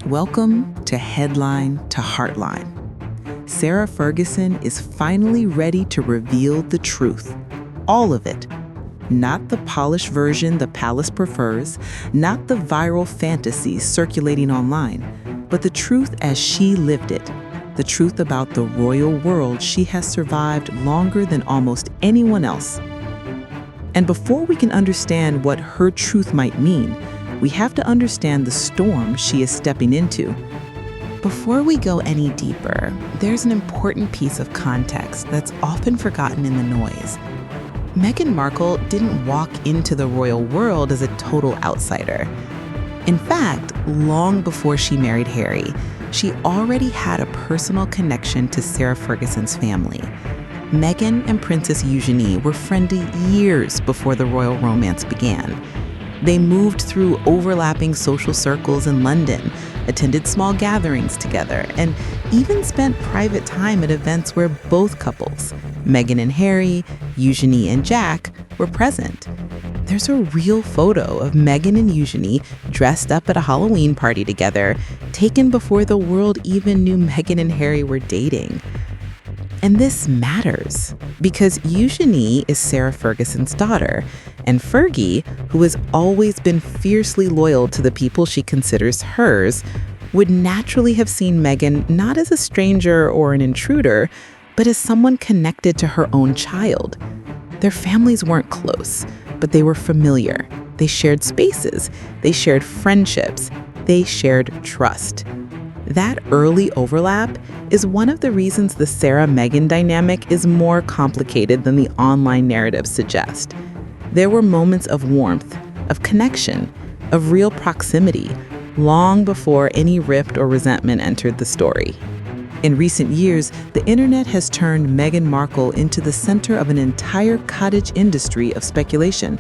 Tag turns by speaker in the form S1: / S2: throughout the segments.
S1: Welcome to Headline to Heartline. Sarah Ferguson is finally ready to reveal the truth. All of it. Not the polished version the palace prefers, not the viral fantasies circulating online, but the truth as she lived it. The truth about the royal world she has survived longer than almost anyone else. And before we can understand what her truth might mean, we have to understand the storm she is stepping into. Before we go any deeper, there's an important piece of context that's often forgotten in the noise. Meghan Markle didn't walk into the royal world as a total outsider. In fact, long before she married Harry, she already had a personal connection to Sarah Ferguson's family. Meghan and Princess Eugenie were friendly years before the royal romance began. They moved through overlapping social circles in London, attended small gatherings together, and even spent private time at events where both couples, Meghan and Harry, Eugenie and Jack, were present. There's a real photo of Meghan and Eugenie dressed up at a Halloween party together, taken before the world even knew Meghan and Harry were dating. And this matters because Eugenie is Sarah Ferguson's daughter, and Fergie, who has always been fiercely loyal to the people she considers hers, would naturally have seen Meghan not as a stranger or an intruder, but as someone connected to her own child. Their families weren't close, but they were familiar. They shared spaces, they shared friendships, they shared trust. That early overlap is one of the reasons the Sarah-Meghan dynamic is more complicated than the online narratives suggest. There were moments of warmth, of connection, of real proximity, long before any rift or resentment entered the story. In recent years, the internet has turned Meghan Markle into the center of an entire cottage industry of speculation.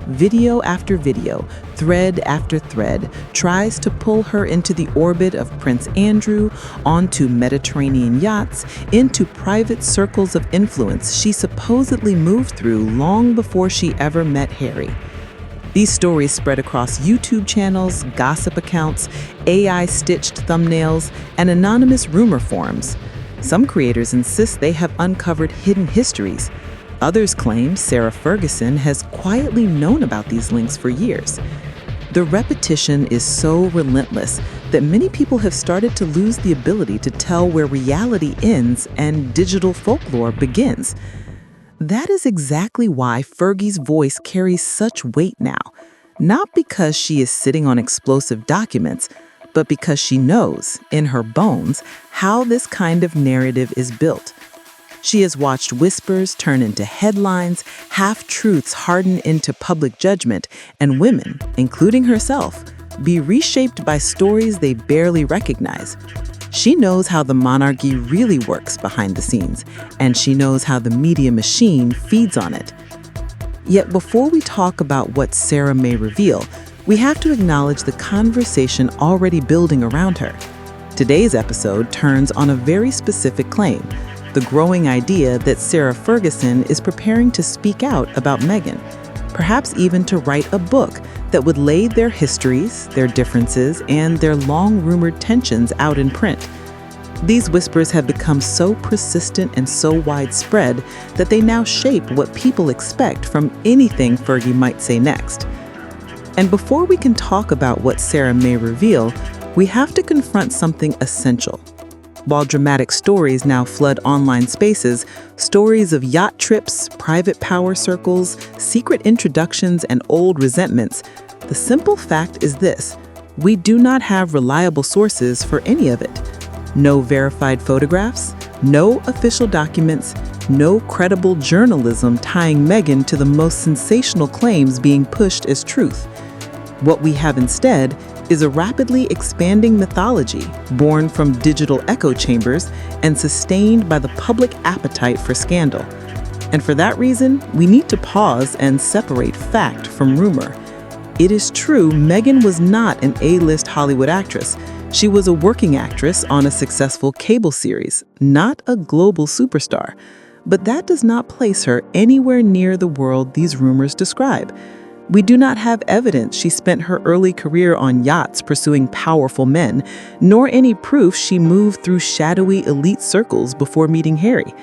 S1: Video after video, thread after thread, tries to pull her into the orbit of Prince Andrew, onto Mediterranean yachts, into private circles of influence she supposedly moved through long before she ever met Harry. These stories spread across YouTube channels, gossip accounts, AI-stitched thumbnails, and anonymous rumor forums. Some creators insist they have uncovered hidden histories. Others claim Sarah Ferguson has quietly known about these links for years. The repetition is so relentless that many people have started to lose the ability to tell where reality ends and digital folklore begins. That is exactly why Fergie's voice carries such weight now, not because she is sitting on explosive documents, but because she knows, in her bones, how this kind of narrative is built. She has watched whispers turn into headlines, half-truths harden into public judgment, and women, including herself, be reshaped by stories they barely recognize. She knows how the monarchy really works behind the scenes, and she knows how the media machine feeds on it. Yet before we talk about what Sarah may reveal, we have to acknowledge the conversation already building around her. Today's episode turns on a very specific claim: the growing idea that Sarah Ferguson is preparing to speak out about Meghan, perhaps even to write a book that would lay their histories, their differences, and their long-rumored tensions out in print. These whispers have become so persistent and so widespread that they now shape what people expect from anything Fergie might say next. And before we can talk about what Sarah may reveal, we have to confront something essential. While dramatic stories now flood online spaces, stories of yacht trips, private power circles, secret introductions, and old resentments, the simple fact is this: we do not have reliable sources for any of it. No verified photographs, no official documents, no credible journalism tying Meghan to the most sensational claims being pushed as truth. What we have instead is a rapidly expanding mythology born from digital echo chambers and sustained by the public appetite for scandal. And for that reason, we need to pause and separate fact from rumor. It is true Meghan was not an A-list Hollywood actress. She was a working actress on a successful cable series, not a global superstar. But that does not place her anywhere near the world these rumors describe. We do not have evidence she spent her early career on yachts pursuing powerful men, nor any proof she moved through shadowy elite circles before meeting Harry.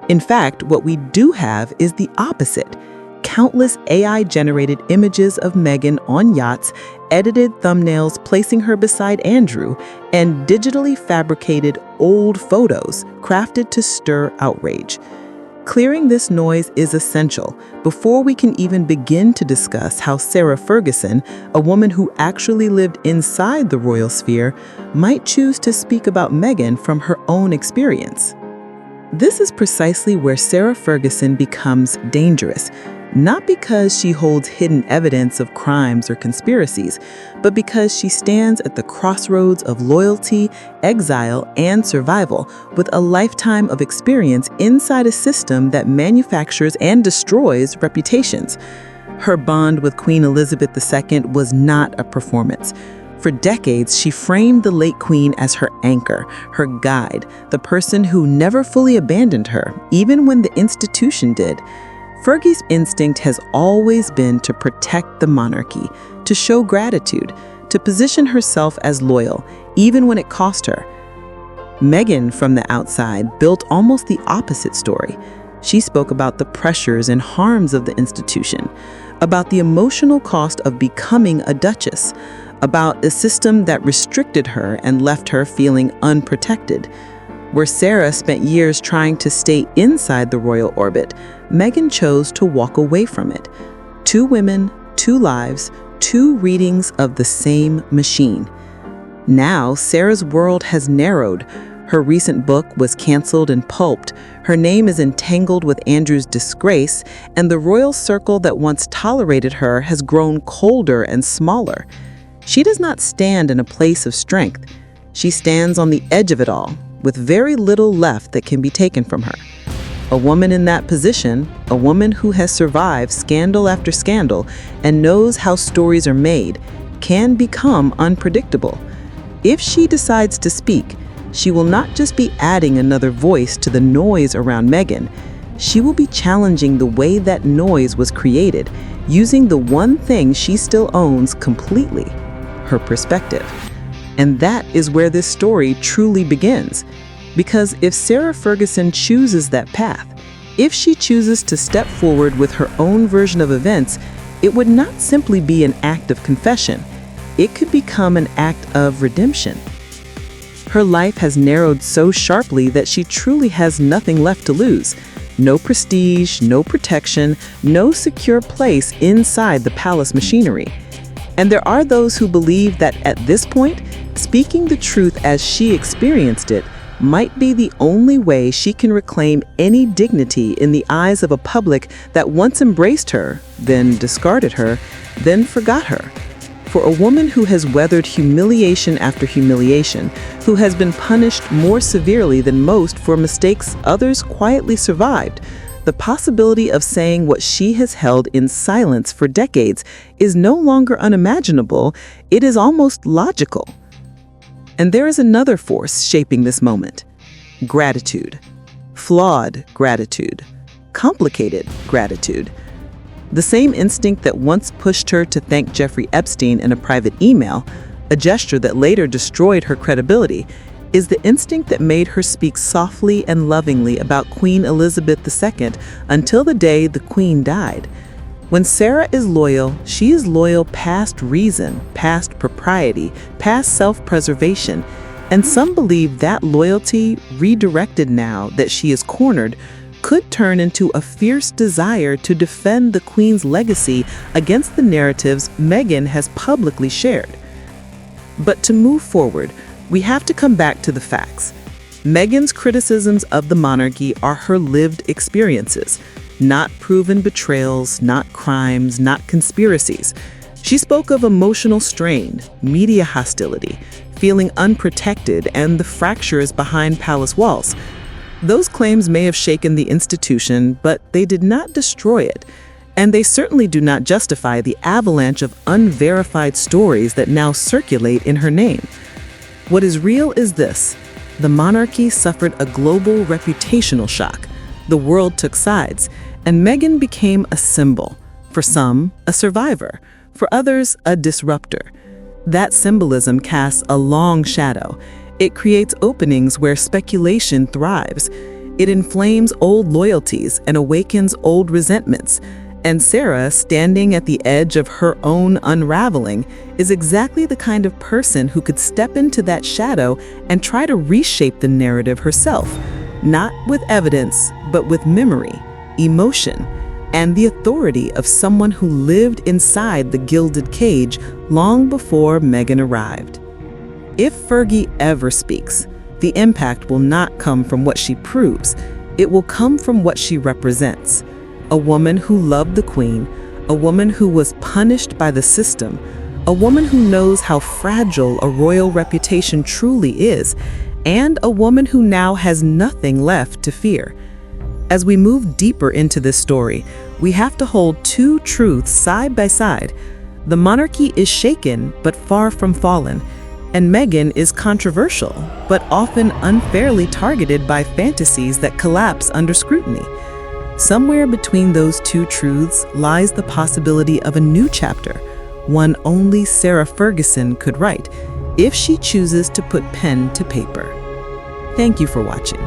S1: In fact, what we do have is the opposite. Countless AI-generated images of Meghan on yachts, edited thumbnails placing her beside Andrew, and digitally fabricated old photos crafted to stir outrage. Clearing this noise is essential before we can even begin to discuss how Sarah Ferguson, a woman who actually lived inside the royal sphere, might choose to speak about Meghan from her own experience. This is precisely where Sarah Ferguson becomes dangerous, not because she holds hidden evidence of crimes or conspiracies, but because she stands at the crossroads of loyalty, exile, and survival with a lifetime of experience inside a system that manufactures and destroys reputations. Her bond with Queen Elizabeth II was not a performance. For decades, she framed the late Queen as her anchor, her guide, the person who never fully abandoned her, even when the institution did. Fergie's instinct has always been to protect the monarchy, to show gratitude, to position herself as loyal, even when it cost her. Meghan, from the outside, built almost the opposite story. She spoke about the pressures and harms of the institution, about the emotional cost of becoming a duchess, about a system that restricted her and left her feeling unprotected. Where Sarah spent years trying to stay inside the royal orbit, Meghan chose to walk away from it. 2 women, 2 lives, 2 readings of the same machine. Now, Sarah's world has narrowed. Her recent book was canceled and pulped. Her name is entangled with Andrew's disgrace, and the royal circle that once tolerated her has grown colder and smaller. She does not stand in a place of strength. She stands on the edge of it all, with very little left that can be taken from her. A woman in that position, a woman who has survived scandal after scandal and knows how stories are made, can become unpredictable. If she decides to speak, she will not just be adding another voice to the noise around Meghan. She will be challenging the way that noise was created, using the one thing she still owns completely: her perspective. And that is where this story truly begins. Because if Sarah Ferguson chooses that path, if she chooses to step forward with her own version of events, it would not simply be an act of confession. It could become an act of redemption. Her life has narrowed so sharply that she truly has nothing left to lose. No prestige, no protection, no secure place inside the palace machinery. And there are those who believe that at this point, speaking the truth as she experienced it might be the only way she can reclaim any dignity in the eyes of a public that once embraced her, then discarded her, then forgot her. For a woman who has weathered humiliation after humiliation, who has been punished more severely than most for mistakes others quietly survived, the possibility of saying what she has held in silence for decades is no longer unimaginable, it is almost logical. And there is another force shaping this moment: gratitude. Flawed gratitude. Complicated gratitude. The same instinct that once pushed her to thank Jeffrey Epstein in a private email, a gesture that later destroyed her credibility, is the instinct that made her speak softly and lovingly about Queen Elizabeth II until the day the Queen died. When Sarah is loyal, she is loyal past reason, past propriety, past self-preservation, and some believe that loyalty, redirected now that she is cornered, could turn into a fierce desire to defend the Queen's legacy against the narratives Meghan has publicly shared. But to move forward, we have to come back to the facts. Meghan's criticisms of the monarchy are her lived experiences, not proven betrayals, not crimes, not conspiracies. She spoke of emotional strain, media hostility, feeling unprotected, and the fractures behind palace walls. Those claims may have shaken the institution, but they did not destroy it. And they certainly do not justify the avalanche of unverified stories that now circulate in her name. What is real is this: the monarchy suffered a global reputational shock. The world took sides, and Meghan became a symbol. For some, a survivor. For others, a disruptor. That symbolism casts a long shadow. It creates openings where speculation thrives. It inflames old loyalties and awakens old resentments. And Sarah, standing at the edge of her own unraveling, is exactly the kind of person who could step into that shadow and try to reshape the narrative herself, not with evidence, but with memory, emotion, and the authority of someone who lived inside the gilded cage long before Meghan arrived. If Fergie ever speaks, the impact will not come from what she proves. It will come from what she represents. A woman who loved the Queen, a woman who was punished by the system, a woman who knows how fragile a royal reputation truly is, and a woman who now has nothing left to fear. As we move deeper into this story, we have to hold two truths side by side. The monarchy is shaken, but far from fallen, and Meghan is controversial, but often unfairly targeted by fantasies that collapse under scrutiny. Somewhere between those two truths lies the possibility of a new chapter, one only Sarah Ferguson could write, if she chooses to put pen to paper. Thank you for watching.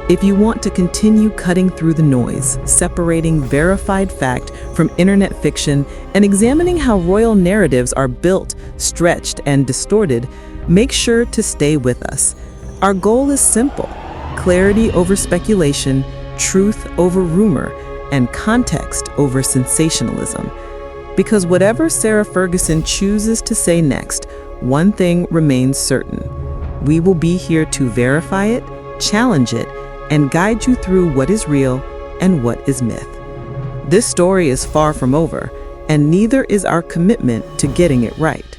S1: If you want to continue cutting through the noise, separating verified fact from internet fiction, and examining how royal narratives are built, stretched, and distorted, make sure to stay with us. Our goal is simple: clarity over speculation, truth over rumor, and context over sensationalism. Because whatever Sarah Ferguson chooses to say next, one thing remains certain: we will be here to verify it, challenge it, and guide you through what is real and what is myth. This story is far from over, and neither is our commitment to getting it right.